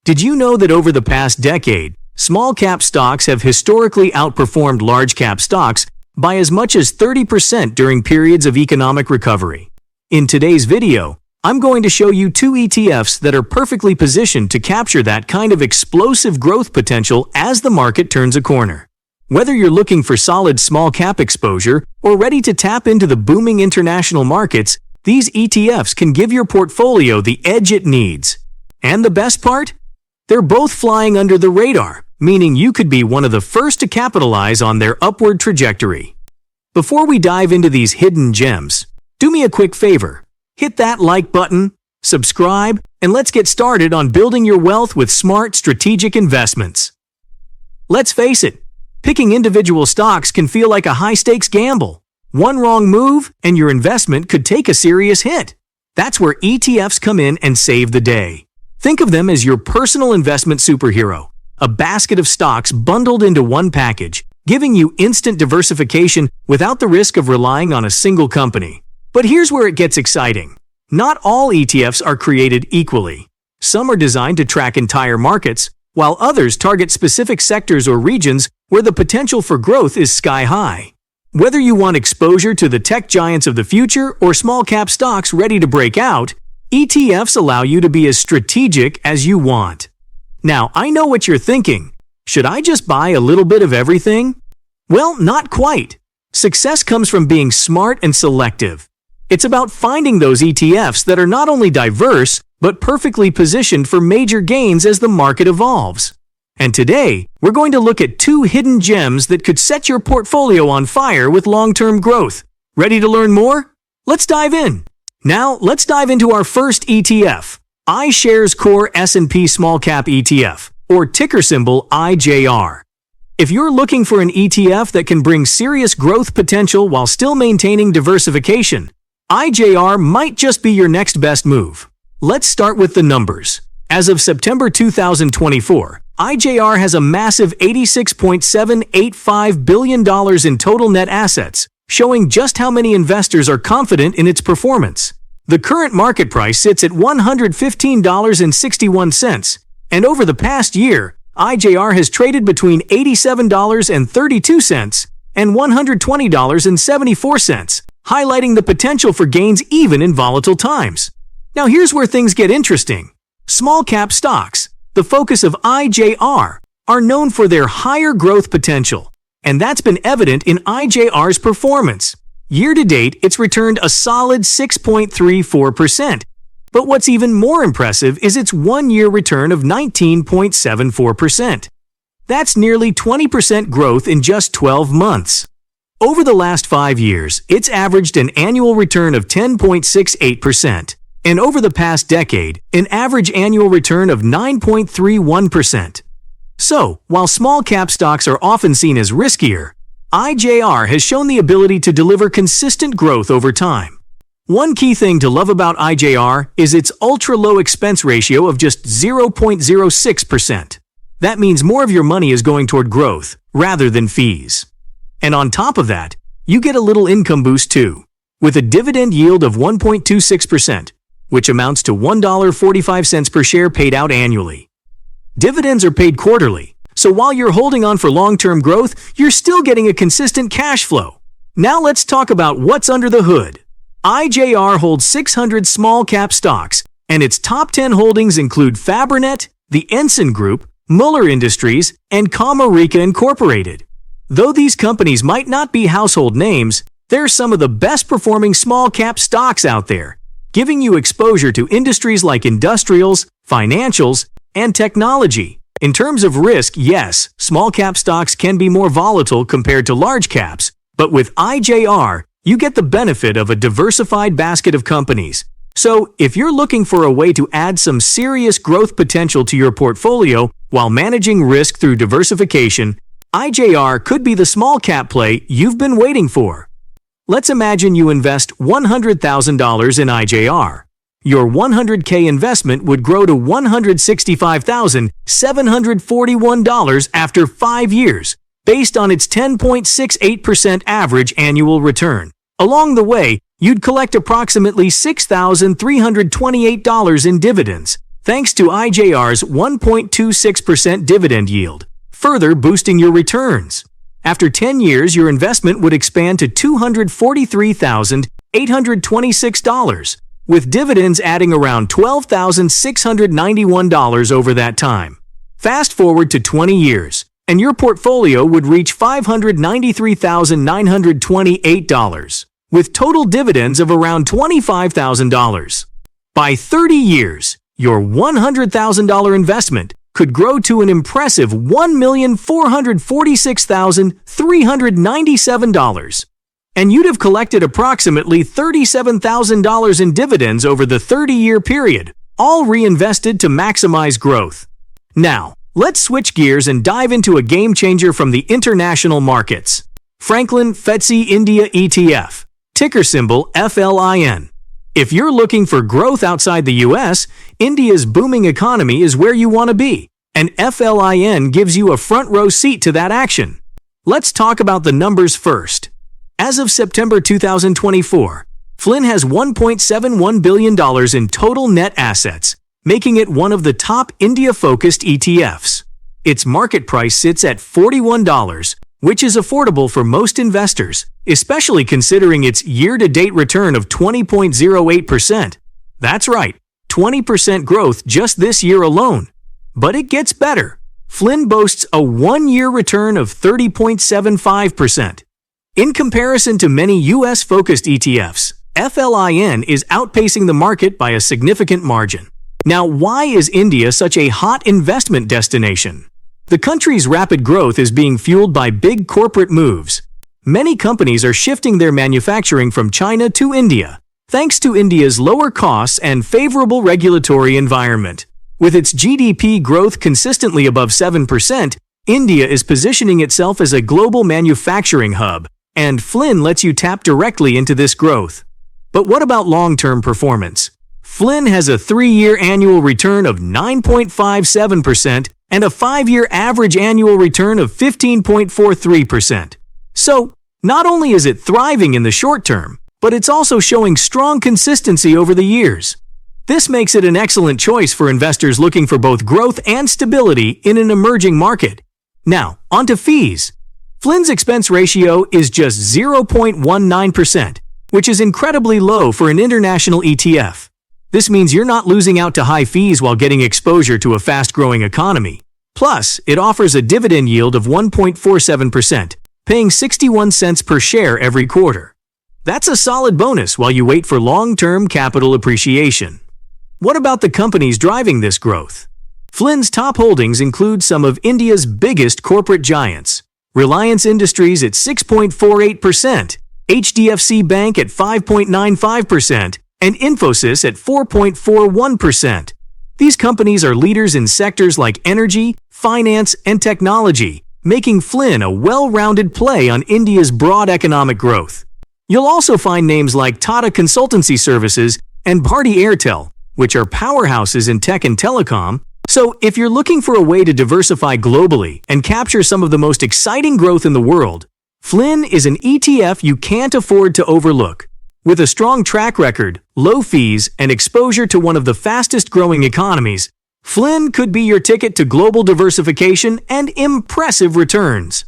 Did you know that over the past decade, small-cap stocks have historically outperformed large-cap stocks by as much as 30% during periods of economic recovery? In today's video, I'm going to show you two ETFs that are perfectly positioned to capture that kind of explosive growth potential as the market turns a corner. Whether you're looking for solid small-cap exposure or ready to tap into the booming international markets, these ETFs can give your portfolio the edge it needs. And the best part? They're both flying under the radar, meaning you could be one of the first to capitalize on their upward trajectory. Before we dive into these hidden gems, do me a quick favor. Hit that like button, subscribe, and let's get started on building your wealth with smart, strategic investments. Let's face it, picking individual stocks can feel like a high-stakes gamble. One wrong move, and your investment could take a serious hit. That's where ETFs come in and save the day. Think of them as your personal investment superhero, a basket of stocks bundled into one package, giving you instant diversification without the risk of relying on a single company. But here's where it gets exciting. Not all ETFs are created equally. Some are designed to track entire markets, while others target specific sectors or regions where the potential for growth is sky high. Whether you want exposure to the tech giants of the future or small-cap stocks ready to break out, ETFs allow you to be as strategic as you want. Now, I know what you're thinking. Should I just buy a little bit of everything? Well, not quite. Success comes from being smart and selective. It's about finding those ETFs that are not only diverse, but perfectly positioned for major gains as the market evolves. And today, we're going to look at two hidden gems that could set your portfolio on fire with long-term growth. Ready to learn more? Let's dive in. Now, let's dive into our first ETF, iShares Core S&P Small-Cap ETF, or ticker symbol IJR. If you're looking for an ETF that can bring serious growth potential while still maintaining diversification, IJR might just be your next best move. Let's start with the numbers. As of September 2024, IJR has a massive $86.785 billion in total net assets, showing just how many investors are confident in its performance. The current market price sits at $115.61, and over the past year, IJR has traded between $87.32 and $120.74, highlighting the potential for gains even in volatile times. Now here's where things get interesting. Small-cap stocks, the focus of IJR, are known for their higher growth potential, and that's been evident in IJR's performance. Year-to-date, it's returned a solid 6.34%. But what's even more impressive is its one-year return of 19.74%. That's nearly 20% growth in just 12 months. Over the last 5 years, it's averaged an annual return of 10.68%, and over the past decade, an average annual return of 9.31%. So, while small-cap stocks are often seen as riskier, IJR has shown the ability to deliver consistent growth over time. One key thing to love about IJR is its ultra-low expense ratio of just 0.06%. That means more of your money is going toward growth, rather than fees. And on top of that, you get a little income boost too, with a dividend yield of 1.26%, which amounts to $1.45 per share paid out annually. Dividends are paid quarterly, so while you're holding on for long-term growth, you're still getting a consistent cash flow. Now let's talk about what's under the hood. IJR holds 600 small-cap stocks, and its top 10 holdings include Fabrinet, the Ensign Group, Mueller Industries, and Comerica Incorporated. Though these companies might not be household names, they're some of the best-performing small-cap stocks out there, giving you exposure to industries like industrials, financials, and technology. In terms of risk, yes, small-cap stocks can be more volatile compared to large caps, but with IJR, you get the benefit of a diversified basket of companies. So, if you're looking for a way to add some serious growth potential to your portfolio while managing risk through diversification, IJR could be the small-cap play you've been waiting for. Let's imagine you invest $100,000 in IJR. Your $100K investment would grow to $165,741 after 5 years, based on its 10.68% average annual return. Along the way, you'd collect approximately $6,328 in dividends, thanks to IJR's 1.26% dividend yield, further boosting your returns. After 10 years, your investment would expand to $243,826, with dividends adding around $12,691 over that time. Fast forward to 20 years, and your portfolio would reach $593,928, with total dividends of around $25,000. By 30 years, your $100,000 investment could grow to an impressive $1,446,397, and you'd have collected approximately $37,000 in dividends over the 30-year period, all reinvested to maximize growth. Now, let's switch gears and dive into a game changer from the international markets. Franklin FTSE India ETF, ticker symbol FLIN. If you're looking for growth outside the US, India's booming economy is where you want to be, and FLIN gives you a front-row seat to that action. Let's talk about the numbers first. As of September 2024, FLIN has $1.71 billion in total net assets, making it one of the top India-focused ETFs. Its market price sits at $41, which is affordable for most investors, especially considering its year-to-date return of 20.08%. That's right, 20% growth just this year alone. But it gets better. FLIN boasts a one-year return of 30.75%. In comparison to many US-focused ETFs, FLIN is outpacing the market by a significant margin. Now, why is India such a hot investment destination? The country's rapid growth is being fueled by big corporate moves. Many companies are shifting their manufacturing from China to India, thanks to India's lower costs and favorable regulatory environment. With its GDP growth consistently above 7%, India is positioning itself as a global manufacturing hub, and FLIN lets you tap directly into this growth. But what about long-term performance? FLIN has a 3-year annual return of 9.57% and a 5-year average annual return of 15.43%. So, not only is it thriving in the short term, but it's also showing strong consistency over the years. This makes it an excellent choice for investors looking for both growth and stability in an emerging market. Now, onto fees. FLIN's expense ratio is just 0.19%, which is incredibly low for an international ETF. This means you're not losing out to high fees while getting exposure to a fast-growing economy. Plus, it offers a dividend yield of 1.47%, paying 61 cents per share every quarter. That's a solid bonus while you wait for long-term capital appreciation. What about the companies driving this growth? FLIN's top holdings include some of India's biggest corporate giants: Reliance Industries at 6.48%, HDFC Bank at 5.95%, and Infosys at 4.41%. These companies are leaders in sectors like energy, finance, and technology, making FLIN a well-rounded play on India's broad economic growth. You'll also find names like Tata Consultancy Services and Bharti Airtel, which are powerhouses in tech and telecom. So, if you're looking for a way to diversify globally and capture some of the most exciting growth in the world, FLIN is an ETF you can't afford to overlook. With a strong track record, low fees, and exposure to one of the fastest-growing economies, FLIN could be your ticket to global diversification and impressive returns.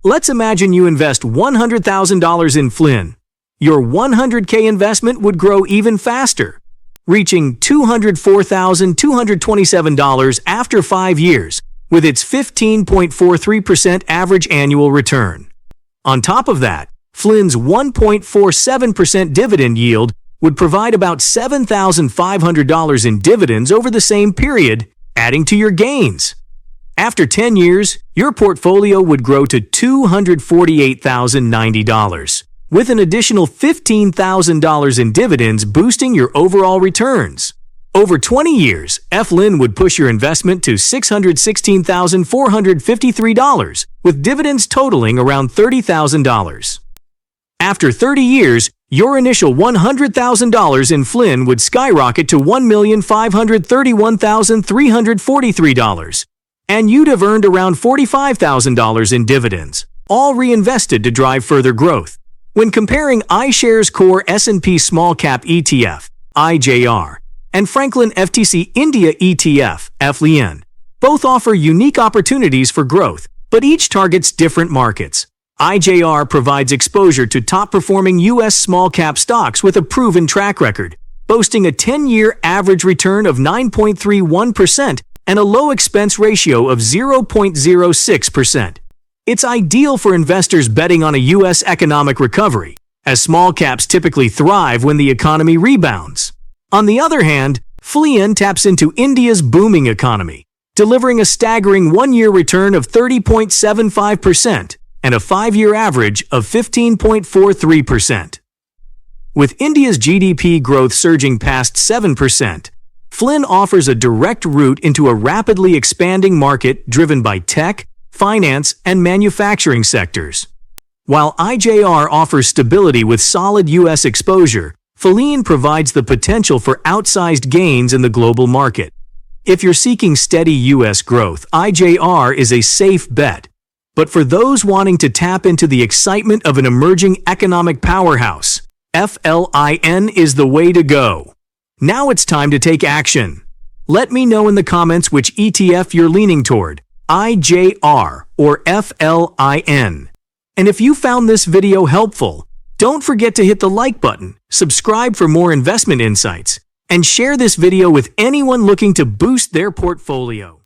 Let's imagine you invest $100,000 in FLIN. Your $100K investment would grow even faster, reaching $204,227 after 5 years, with its 15.43% average annual return. On top of that, FLIN's 1.47% dividend yield would provide about $7,500 in dividends over the same period, adding to your gains. After 10 years, your portfolio would grow to $248,090, with an additional $15,000 in dividends boosting your overall returns. Over 20 years, FLIN would push your investment to $616,453, with dividends totaling around $30,000. After 30 years, your initial $100,000 in FLIN would skyrocket to $1,531,343, and you'd have earned around $45,000 in dividends, all reinvested to drive further growth. When comparing iShares Core S&P Small-Cap ETF, IJR, and Franklin FTSE India ETF, FLIN. Both offer unique opportunities for growth, but each targets different markets. IJR provides exposure to top-performing U.S. small-cap stocks with a proven track record, boasting a 10-year average return of 9.31% and a low expense ratio of 0.06%. It's ideal for investors betting on a U.S. economic recovery, as small caps typically thrive when the economy rebounds. On the other hand, FLIN taps into India's booming economy, delivering a staggering one-year return of 30.75% and a five-year average of 15.43%. With India's GDP growth surging past 7%, FLIN offers a direct route into a rapidly expanding market driven by tech, finance, and manufacturing sectors. While IJR offers stability with solid U.S. exposure, FLIN provides the potential for outsized gains in the global market. If you're seeking steady U.S. growth, IJR is a safe bet. But for those wanting to tap into the excitement of an emerging economic powerhouse, FLIN is the way to go. Now it's time to take action. Let me know in the comments which ETF you're leaning toward, IJR or FLIN. And if you found this video helpful, don't forget to hit the like button, subscribe for more investment insights, and share this video with anyone looking to boost their portfolio.